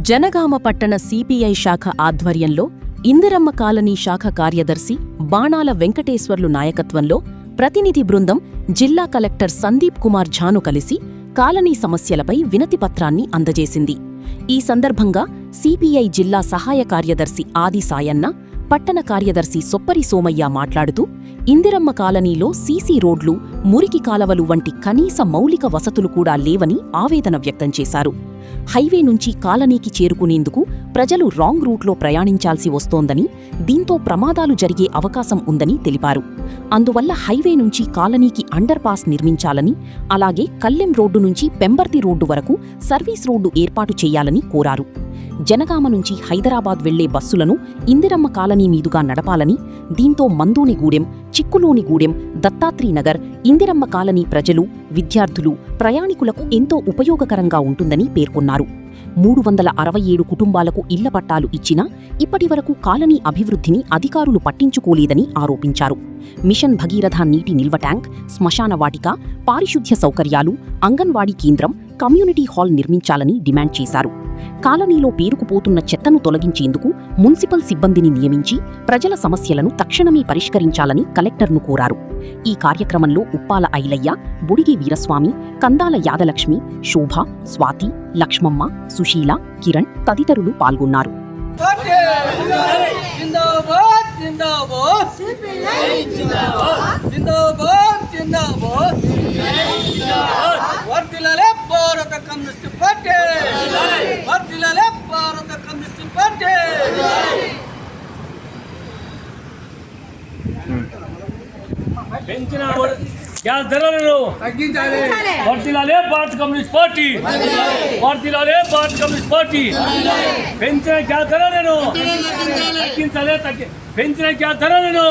జనగామ పట్టణ సిపిఐ శాఖ ఆధ్వర్యంలో ఇందిరమ్మ కాలనీ శాఖ కార్యదర్శి బాణాల వెంకటేశ్వర్లు నాయకత్వంలో ప్రతినిధి బృందం జిల్లా కలెక్టర్ సందీప్ కుమార్ ఝాను కలిసి కాలనీ సమస్యలపై వినతిపత్రాన్ని అందజేసింది. ఈ సందర్భంగా సిపిఐ జిల్లా సహాయ కార్యదర్శి ఆది సాయన్న, పట్టణ కార్యదర్శి సొప్పరి సోమయ్య మాట్లాడుతూ ఇందిరమ్మ కాలనీలో సీసీ రోడ్లు, మురికి కాలవలు వంటి కనీస మౌలిక వసతులు కూడా లేవని ఆవేదన వ్యక్తం చేశారు. హైవే నుంచి కాలనీకి చేరుకునేందుకు ప్రజలు రాంగ్ రూట్లో ప్రయాణించాల్సి వస్తోందని, దీంతో ప్రమాదాలు జరిగే అవకాశం ఉందని తెలిపారు. అందువల్ల హైవే నుంచి కాలనీకి అండర్ పాస్ నిర్మించాలని, అలాగే కల్లెం రోడ్డు నుంచి పెంబర్తి రోడ్డు వరకు సర్వీస్ రోడ్డు ఏర్పాటు చేయాలని కోరారు. జనగామ నుంచి హైదరాబాద్ వెళ్లే బస్సులను ఇందిరమ్మ కాలనీ మీదుగా నడపాలని, దీంతో మందోనిగూడెం, చిక్కులోనిగూడెం, దత్తాత్రీనగర్, ఇందిరమ్మ కాలనీ ప్రజలు, విద్యార్థులు, ప్రయాణికులకు ఎంతో ఉపయోగకరంగా ఉంటుందని పేర్కొన్నారు. 367 కుటుంబాలకు ఇళ్ల పట్టాలు ఇచ్చినా ఇప్పటివరకు కాలనీ అభివృద్ధిని అధికారులు పట్టించుకోలేదని ఆరోపించారు. మిషన్ భగీరథ నీటి నిల్వ ట్యాంక్, శ్మశాన వాటిక, పారిశుధ్య సౌకర్యాలు, అంగన్వాడీ కేంద్రం, కమ్యూనిటీ హాల్ నిర్మించాలని డిమాండ్ చేశారు. కాలనీలో పేరుకుపోతున్న చెత్తను తొలగించేందుకు మున్సిపల్ సిబ్బందిని నియమించి ప్రజల సమస్యలను తక్షణమే పరిష్కరించాలని కలెక్టర్ను కోరారు. ఈ కార్యక్రమంలో ఉప్పాల ఐలయ్య, బుడిగి వీరస్వామి, కందాల యాదలక్ష్మి, శోభ, స్వాతి, లక్ష్మమ్మ, సుశీల, కిరణ్ తదితరులు పాల్గొన్నారు. పెంచిన గ్యాస్ ధరలను తగ్గించాలి. వర్ధిల్లాలి భారత కమ్యూనిస్ట్ పార్టీ, వర్ధిల్లాలి భారత కమ్యూనిస్ట్ పార్టీ. పెంచిన గ్యాస్ ధరలను తగ్గించాలి. పెంచిన గ్యాస్ ధరలను,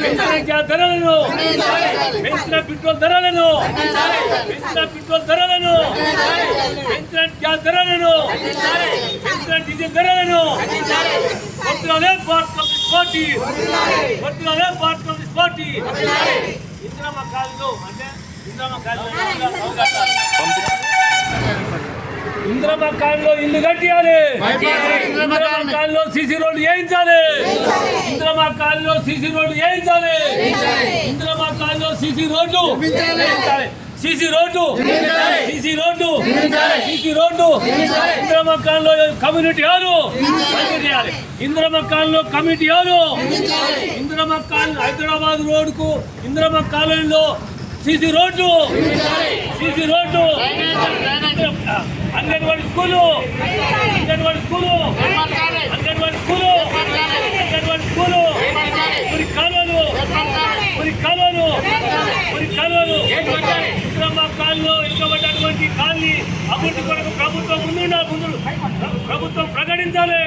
పెంచిన గ్యాస్ ధరలను, పెంచిన పెట్రోల్ ధరలను, పెంచిన పెట్రోల్ ధరలను, పెంచిన గ్యాస్ ధరలను, పెంచిన డీజిల్ ధరలను. వర్ధిల్లాలి భారత కమ్యూనిస్ట్ పార్టీ, వర్ధిల్లాలి భారత కమ్యూనిస్ట్ పార్టీ. ఇందిరమ్మ కాలనీలో అంటే ఇందిరమ్మ కాలనీలో ఇల్లు కట్టియాలి. ఇందిరమ్మ కాలనీలో సీసీ రోడ్డు వేయించాలి. ఇందిరమ్మ కాలనీలో సీసీ రోడ్డు వేయించాలి. ఇందిరమ్మ కాలనీలో సీసీ రోడ్డు వేయించాలి. CC road, CC road, CC road. Indiramma కాలనీలో కమ్యూనిటీ హాలు చేయాలి. ఇందిరమ్మ కాలనీలో community hall. Indiramma colony Hyderabad రోడ్డుకు ఇందిరమ్మ కాలనీలో CC road, CC road. Anganwadi school, anganwadi school, anganwadi school, anganwadi school. మురి కాలువలు, మురి కాలువలు, మురి కాలువలు. ఇందిరమ్మ కాలనీలో ఎన్నుకోబడ్డటువంటి కాలనీ అభివృద్ధి కొరకు ప్రభుత్వం ప్రకటించాలి.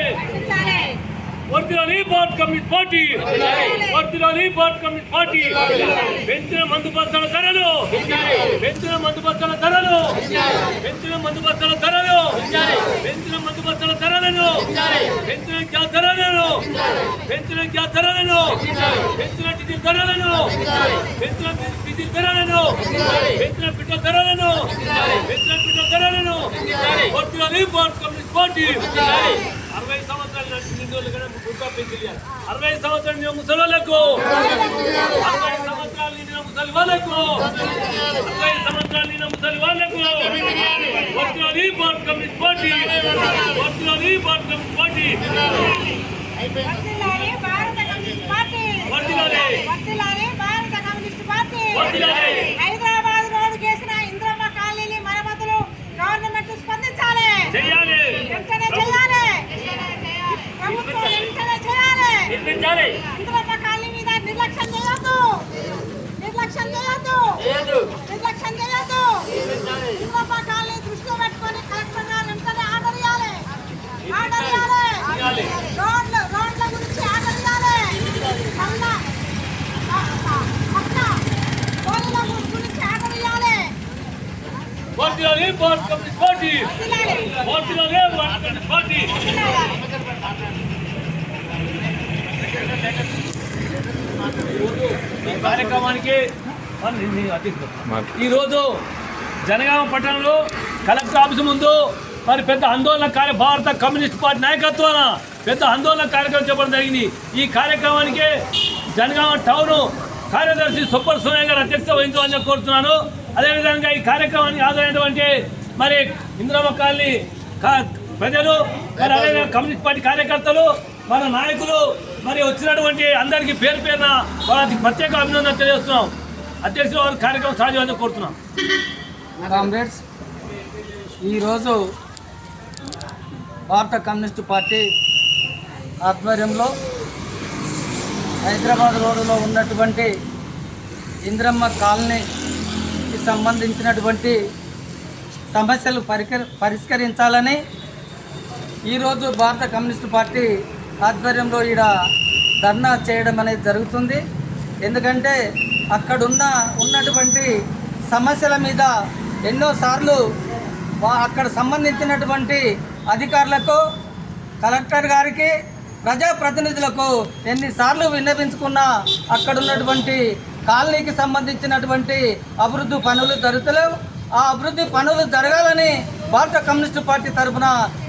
వర్ధిల్లాలి భారత కమ్యూనిస్ట్ పార్టీ, వర్ధిల్లాలి భారత కమ్యూనిస్ట్ పార్టీ. పెంచిన మందు బస్తాల ధరలు, పెంచిన మందు బస్తాల ధరలు, పెంచిన మందు బస్తాల ధరలు, పెంచిన మందు బస్తాల ధరలను, పెంచిన గ్యాస్ ధరలను, పెంచిన గ్యాస్ ధరలను, పెంచిన డీజిల్ ధరలను, పెంచిన డీజిల్ ధరలను, పెంచిన పెట్రోల్ ధరలను, పెంచిన పెట్రోల్ ధరలను. వర్ధిల్లాలి భారత కమ్యూనిస్ట్ పార్టీ. 60 సంవత్సరాలు నిండు 60 సంవత్సరాలు ముసలివాళ్లకు, 60 సంవత్సరాలు నిండిన ముసలి వాళ్ళకు, 60 సంవత్సరాలు నిండిన ముసలి వాళ్ళకు. వర్ధిల్లాలి భారత కమ్యూనిస్ట్ పార్టీ, వర్ధిల్లాలి భారత కమ్యూనిస్ట్ పార్టీ. వర్ధిల్లాలి, వర్ధిల్లాలి. హైదరాబాద్ రోడ్డు చేసిన ఇందిరమ్మ కాలనీ మరమ్మతులు గవర్నమెంట్ స్పందించాలి, చేయాలి, వెంటనే చేయాలి. ప్రభుత్వం వెంటనే చేయాలి. ఇందిరమ్మ కాలనీ మీద నిర్లక్ష్యం చేయొద్దు, నిర్లక్ష్యం చేయొద్దు, నిర్లక్ష్యం చేయొద్దు. ఇందిరమ్మ కాలనీ దృష్టిలో పెట్టుకొని కలెక్టర్ గారు వెంటనే ఆర్డర్ ఇవ్వాలి, ఆర్డర్ ఇవ్వాలి. రోడ్ల గురించి ఆర్డర్ ఇవ్వాలి. వర్ధిల్లాలి భారత కమ్యూనిస్ట్ పార్టీ, వర్ధిల్లాలి భారత కమ్యూనిస్ట్ పార్టీ. ఈ కార్యక్రమానికి ఈరోజు జనగామ పట్టణంలో కలెక్టర్ ఆఫీసు ముందు మరి పెద్ద ఆందోళన భారత కమ్యూనిస్ట్ పార్టీ నాయకత్వాన పెద్ద ఆందోళన కార్యక్రమం చెప్పడం జరిగింది. ఈ కార్యక్రమానికి జనగామ టౌన్ కార్యదర్శి సూపర్ సోనియా గారు అధ్యక్షత వహించవాలని కోరుతున్నాను. అదేవిధంగా ఈ కార్యక్రమానికి హాజరైనటువంటి మరి ఇందిరమ్మ కాలనీ ప్రజలు, మరి అదేవిధంగా కమ్యూనిస్ట్ పార్టీ కార్యకర్తలు, మన నాయకులు, మరి వచ్చినటువంటి అందరికీ పేరు పేరున వాళ్ళకి ప్రత్యేక అభినందన తెలియజేస్తున్నాం. అధ్యక్షులు వారి కార్యక్రమం సాధ్యమని కోరుతున్నాం. కామ్రేడ్స్, ఈరోజు భారత కమ్యూనిస్టు పార్టీ ఆధ్వర్యంలో హైదరాబాద్ రోడ్డులో ఉన్నటువంటి ఇందిరమ్మ కాలనీకి సంబంధించినటువంటి సమస్యలు పరిష్కరించాలని ఈరోజు భారత కమ్యూనిస్టు పార్టీ ఆధ్వర్యంలో ఈడ ధర్నా చేయడం అనేది జరుగుతుంది. ఎందుకంటే ఉన్నటువంటి సమస్యల మీద ఎన్నోసార్లు అక్కడ సంబంధించినటువంటి అధికారులకు, కలెక్టర్ గారికి, ప్రజాప్రతినిధులకు ఎన్నిసార్లు విన్నవించుకున్నా అక్కడ ఉన్నటువంటి కాలనీకి సంబంధించినటువంటి అభివృద్ధి పనులు జరుగుతలేవు. ఆ అభివృద్ధి పనులు జరగాలని భారత కమ్యూనిస్టు పార్టీ తరఫున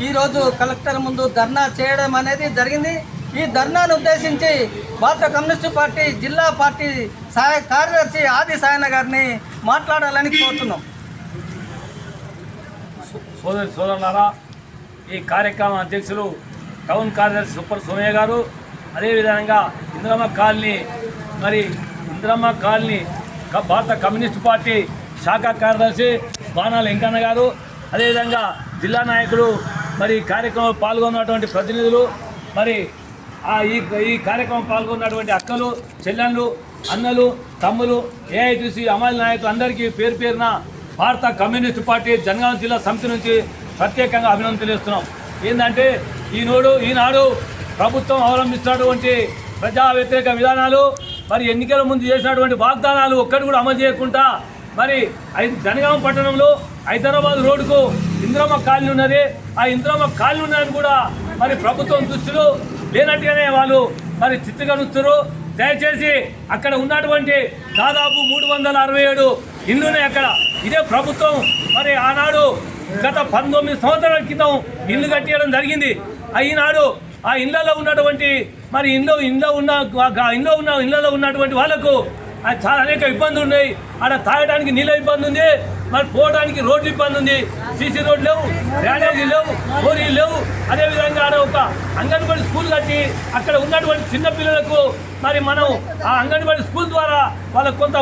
ఈరోజు కలెక్టర్ ముందు ధర్నా చేయడం అనేది జరిగింది. ఈ ధర్నాను ఉద్దేశించి భారత కమ్యూనిస్టు పార్టీ జిల్లా పార్టీ కార్యదర్శి ఆది సాయన గారిని మాట్లాడాలని కోరుతున్నాం. సోదరులారా, ఈ కార్యక్రమం అధ్యక్షులు టౌన్ కార్యదర్శి సూపర్ సోమయ్య గారు, అదేవిధంగా ఇందిరమ్మ కాలనీ భారత కమ్యూనిస్ట్ పార్టీ శాఖ కార్యదర్శి బాణాల వెంకన్న గారు, అదేవిధంగా జిల్లా నాయకులు, మరి ఈ కార్యక్రమంలో పాల్గొన్నటువంటి ప్రతినిధులు, మరి ఈ కార్యక్రమం పాల్గొన్నటువంటి అక్కలు, చెల్లెళ్ళు, అన్నలు, తమ్ములు, ఏఐటీసీ అమలు నాయకులు అందరికీ పేరు పేరున భారత కమ్యూనిస్ట్ పార్టీ జనగామ జిల్లా సమితి నుంచి ప్రత్యేకంగా అభినందన తెలియజేస్తున్నాం. ఏంటంటే ఈనాడు ప్రభుత్వం అవలంబిస్తున్నటువంటి ప్రజా వ్యతిరేక విధానాలు, మరి ఎన్నికల ముందు చేసినటువంటి వాగ్దానాలు ఒక్కటి కూడా అమలు చేయకుండా, మరి జనగామ పట్టణంలో హైదరాబాద్ రోడ్డుకు ఇందిరమ్మ కాలనీ ఉన్నది. ఆ ఇందిరమ్మ కాలనీ ఉన్నది కూడా మరి ప్రభుత్వం దృష్టిలో లేనట్టుగానే వాళ్ళు మరి చిత్రీకరిస్తారు. దయచేసి అక్కడ ఉన్నటువంటి దాదాపు 367 ఇల్లునే అక్కడ. ఇదే ప్రభుత్వం మరి ఆనాడు గత 19 సంవత్సరాల క్రితం ఇల్లు కట్టేయడం జరిగింది. ఈనాడు ఆ ఇళ్లలో ఉన్నటువంటి మరి ఇళ్లలో ఉన్నటువంటి వాళ్ళకు చాలా అనేక ఇబ్బందులు ఉన్నాయి. ఆడ తాగడానికి నీళ్ళ ఇబ్బంది ఉంది, మరి పోవడానికి రోడ్లు ఇబ్బంది ఉంది. సీసీ రోడ్లు లేవు, డ్రైనేజీ లేవు, బోరీలు లేవు. అదేవిధంగా ఆడ ఒక అంగన్వాడీ స్కూల్ కట్టి అక్కడ ఉన్నటువంటి చిన్నపిల్లలకు మరి మనం ఆ అంగన్వాడీ స్కూల్ ద్వారా వాళ్ళకు కొంత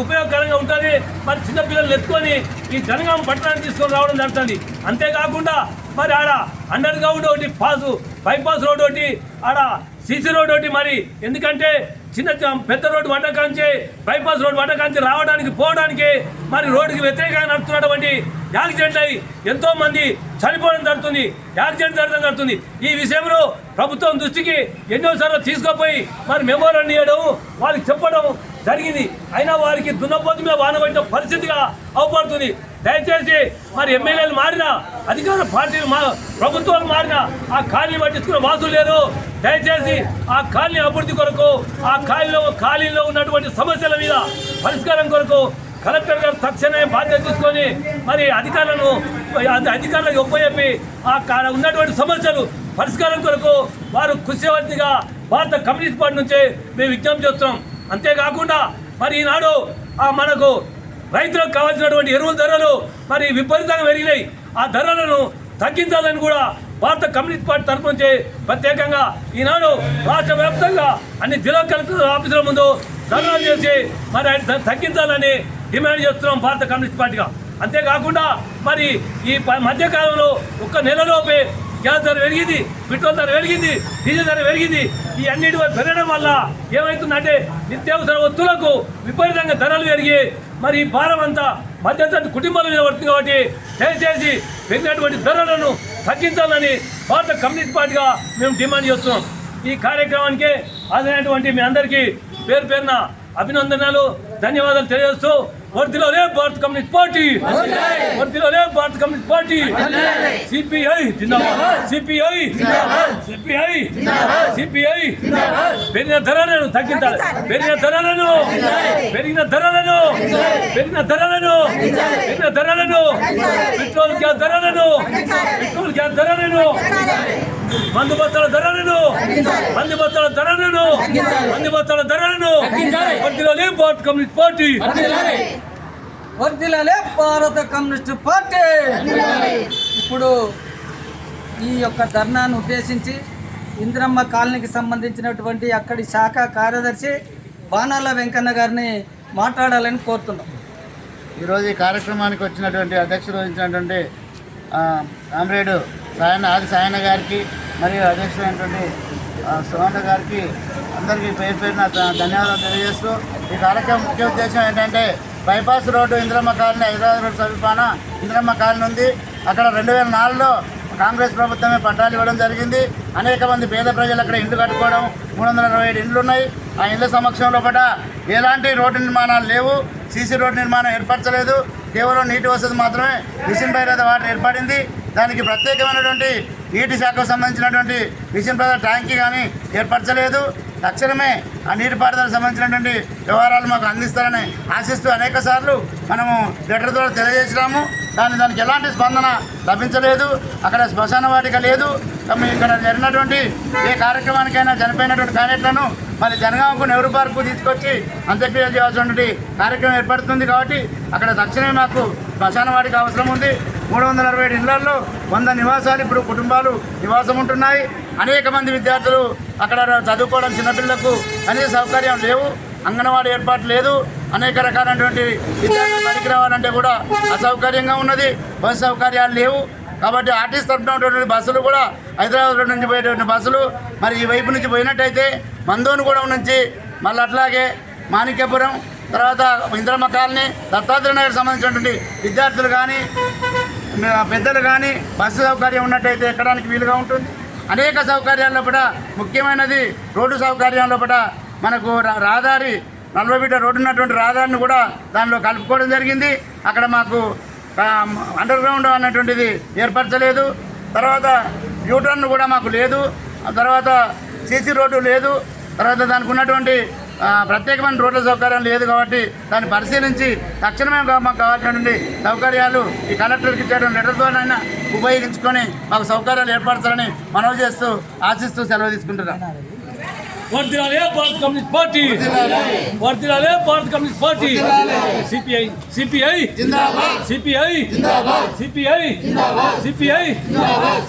ఉపయోగకరంగా ఉంటుంది. మరి చిన్నపిల్లలు ఎత్తుకొని ఈ జనగామ పట్టణాన్ని తీసుకొని రావడం జరుగుతుంది. అంతేకాకుండా మరి ఆడ అండర్ గ్రౌండ్ ఒకటి, బైపాస్ రోడ్ ఒకటి, ఆడ సీసీ రోడ్ ఒకటి. మరి ఎందుకంటే పెద్ద రోడ్డు వడ్డకాంచి, బైపాస్ రోడ్డు వడ్డకాంచి రావడానికి పోవడానికి మరి రోడ్డుకి వ్యతిరేకంగా నడుస్తున్నటువంటి యాక్సిడెంట్ అయ్యి ఎంతో మంది చనిపోవడం జరుగుతుంది, యాక్సిడెంట్ జరగడం జరుగుతుంది. ఈ విషయంలో ప్రభుత్వం దృష్టికి ఎన్నోసార్లు తీసుకుపోయి మరి మెమోరాండం ఇవ్వడం, వాళ్ళకి చెప్పడం జరిగింది. అయినా వారికి దున్నపోతు మీద వానబడిన పరిస్థితిగా అవపడుతుంది. దయచేసి మరి ఎమ్మెల్యేలు మారినా, అధికార పార్టీలు ప్రభుత్వాలు మారినా ఆ కాలనీ పట్టించుకున్న వాసులు లేరు. దయచేసి ఆ కాలనీ అభివృద్ధి కొరకు, ఆ కాలనీలో ఉన్నటువంటి సమస్యల మీద పరిష్కారం కొరకు కలెక్టర్ గారు తక్షణమే బాధ్యత తీసుకొని మరి అధికారులకు ఒప్పచెప్పి ఆ ఉన్నటువంటి సమస్యలు పరిష్కారం కొరకు వారు కృషివద్దిగా భారత కమ్యూనిస్ట్ పార్టీ నుంచే మేము విజ్ఞప్తి చేస్తున్నాం. అంతేకాకుండా మరి ఈనాడు మనకు రైతులకు కావాల్సినటువంటి ఎరువుల ధరలు మరి విపరీతంగా పెరిగినాయి. ఆ ధరలను తగ్గించాలని కూడా భారత కమ్యూనిస్ట్ పార్టీ తరఫు నుంచి ప్రత్యేకంగా ఈనాడు రాష్ట్ర వ్యాప్తంగా అన్ని జిల్లా కలెక్టర్ ఆఫీసుల ముందు ధర్నాలు చేసి మరి తగ్గించాలని డిమాండ్ చేస్తున్నాం భారత కమ్యూనిస్ట్ పార్టీగా. అంతేకాకుండా మరి ఈ మధ్యకాలంలో ఒక్క నెలలోపే గ్యాస్ ధర పెరిగింది, పెట్రోల్ ధర పెరిగింది, డీజిల్ ధర పెరిగింది. ఈ అన్నిటి పెరగడం వల్ల ఏమవుతుందంటే నిత్యావసర వస్తువులకు విపరీతంగా ధరలు పెరిగి మరి ఈ భారం అంతా మధ్యతరగతి కుటుంబాల మీద పడుతుంది. కాబట్టి దయచేసి పెరిగినటువంటి ధరలను తగ్గించాలని భారత కమ్యూనిస్ట్ పార్టీగా మేము డిమాండ్ చేస్తున్నాం. ఈ కార్యక్రమానికి హాజరైనటువంటి మీ అందరికీ పేరు పేరున అభినందనలు. ధన్యవాదాలు తెలియజేస్తూ వర్ధిల్లాలి భారత కమ్యూనిస్ట్ పార్టీ, వర్ధిల్లాలి భారత కమ్యూనిస్ట్ పార్టీ. సిపిఐ జిందాబాద్, సిపిఐ సిపిఐ సిపిఐ. పెరిగిన ధరలను తగ్గించాలి, పెరిగిన ధరలను పెరిగిన ధరలను పెరిగిన ధరలను పెరిగిన ధరలను పెట్రోల్ గ్యాస్ ధరలను పెట్రోల్ గ్యాస్ ధరలను మందు బస్తాల ధరలను మందు బస్తాల ధరలను మందు బస్తాల ధరలను వర్ధిల్లాలి భారత కమ్యూనిస్ట్ పార్టీ, వర్ధిల్లాలి భారత కమ్యూనిస్ట్ పార్టీ. ఇప్పుడు ఈ యొక్క ధర్నాను ఉద్దేశించి ఇందిరమ్మ కాలనీకి సంబంధించినటువంటి అక్కడి శాఖ కార్యదర్శి బాణాల వెంకన్న గారిని మాట్లాడాలని కోరుతున్నాం. ఈరోజు ఈ కార్యక్రమానికి వచ్చినటువంటి అధ్యక్షుడు వహించినటువంటి కామ్రేడు ఆది సాయన్న గారికి మరియు అధ్యక్షుడైనటువంటి సుమంత గారికి అందరికీ పేరు పేరున ధన్యవాదాలు తెలియజేస్తూ ఈ కార్యక్రమం ముఖ్య ఉద్దేశం ఏంటంటే bypass road Indiramma colony Hyderabad road సమీపాన ఇందిరమ్మ కాలనీ ఉంది. అక్కడ 2004లో కాంగ్రెస్ ప్రభుత్వమే పట్టాలు ఇవ్వడం జరిగింది. అనేక మంది పేద ప్రజలు అక్కడ ఇండ్లు కట్టుకోవడం, 327 ఇండ్లు ఉన్నాయి. ఆ ఇళ్ల సమక్షంలో పట ఎలాంటి రోడ్డు నిర్మాణాలు లేవు, సీసీ రోడ్డు నిర్మాణం ఏర్పరచలేదు. కేవలం నీటి వసతి మాత్రమే మిషన్ భగీరథ వాటర్ ఏర్పడింది. దానికి ప్రత్యేకమైనటువంటి నీటి శాఖకు సంబంధించినటువంటి మిషన్ భగీరథ ట్యాంకీ కానీ ఏర్పరచలేదు. తక్షణమే ఆ నీటిపారుదలకు సంబంధించినటువంటి వ్యవహారాలు మాకు అందిస్తారని ఆశిస్తూ అనేక సార్లు మనము లెటర్ ద్వారా తెలియజేసినాము. దానికి ఎలాంటి స్పందన లభించలేదు. అక్కడ శ్మశాన వాటిక లేదు. ఇక్కడ జరిగినటువంటి ఏ కార్యక్రమానికైనా చనిపోయినటువంటి క్యాండిడేట్లను మరి జనగామకు నెహ్రూ పార్కు తీసుకొచ్చి అంత్యక్రియలు చేయాల్సినటువంటి కార్యక్రమం ఏర్పడుతుంది. కాబట్టి అక్కడ తక్షణమే మాకు శ్మశాన వాటిక అవసరం ఉంది. 367 ఇళ్లలో 100 నివాసాలు ఇప్పుడు కుటుంబాలు నివాసం ఉంటున్నాయి. అనేక మంది విద్యార్థులు అక్కడ చదువుకోవడం, చిన్నపిల్లలకు కనీస సౌకర్యం లేవు, అంగన్వాడీ ఏర్పాటు లేదు. అనేక రకాలైనటువంటి విద్యార్థులు బడికి రావాలంటే కూడా అసౌకర్యంగా ఉన్నది, బస్సు సౌకర్యాలు లేవు. కాబట్టి ఆర్టీసీ తరఫున ఉన్నటువంటి బస్సులు కూడా హైదరాబాద్ రోడ్ నుంచి పోయేటువంటి బస్సులు మరి ఈ వైపు నుంచి పోయినట్టయితే మందోనుగూడెం నుంచి మళ్ళీ అట్లాగే మాణిక్యపురం, తర్వాత ఇందిరమ్మ కాలనీ, దత్తాత్రేయ నగర్ సంబంధించినటువంటి విద్యార్థులు కానీ పెద్దలు కానీ బస్సు సౌకర్యం ఉన్నట్టయితే ఎక్కడానికి వీలుగా ఉంటుంది. అనేక సౌకర్యాల్లో కూడా ముఖ్యమైనది రోడ్డు సౌకర్యాల్లో కూడా మనకు రహదారి 40 మీటర్ రోడ్డు ఉన్నటువంటి రహదారిని కూడా దానిలో కలుపుకోవడం జరిగింది. అక్కడ మాకు అండర్ గ్రౌండ్ అనేటువంటిది ఏర్పరచలేదు. తర్వాత యూటర్న్ కూడా మాకు లేదు. తర్వాత సీసీ రోడ్డు లేదు. తర్వాత దానికి ఉన్నటువంటి ప్రత్యేకమైన రోడ్ల సౌకర్యం లేదు. కాబట్టి దాన్ని పరిశీలించి తక్షణమే మాకు కావాల్సినటువంటి సౌకర్యాలు ఈ కలెక్టర్కి ఇచ్చేటువంటి లెటర్ ద్వారానైనా ఉపయోగించుకొని మాకు సౌకర్యాలు ఏర్పరచాలని మనవి చేస్తూ ఆశిస్తూ సెలవు తీసుకుంటున్నాం. వర్ధిల్లాలి భారత కమ్యూనిస్ట్ పార్టీ, వర్ధిల్లాలి భారత కమ్యూనిస్ట్ పార్టీ. సిపిఐ సిపిఐ జిందాబాద్, సిపిఐ జిందాబాద్, సిపిఐ జిందాబాద్, సిపిఐ జిందాబాద్.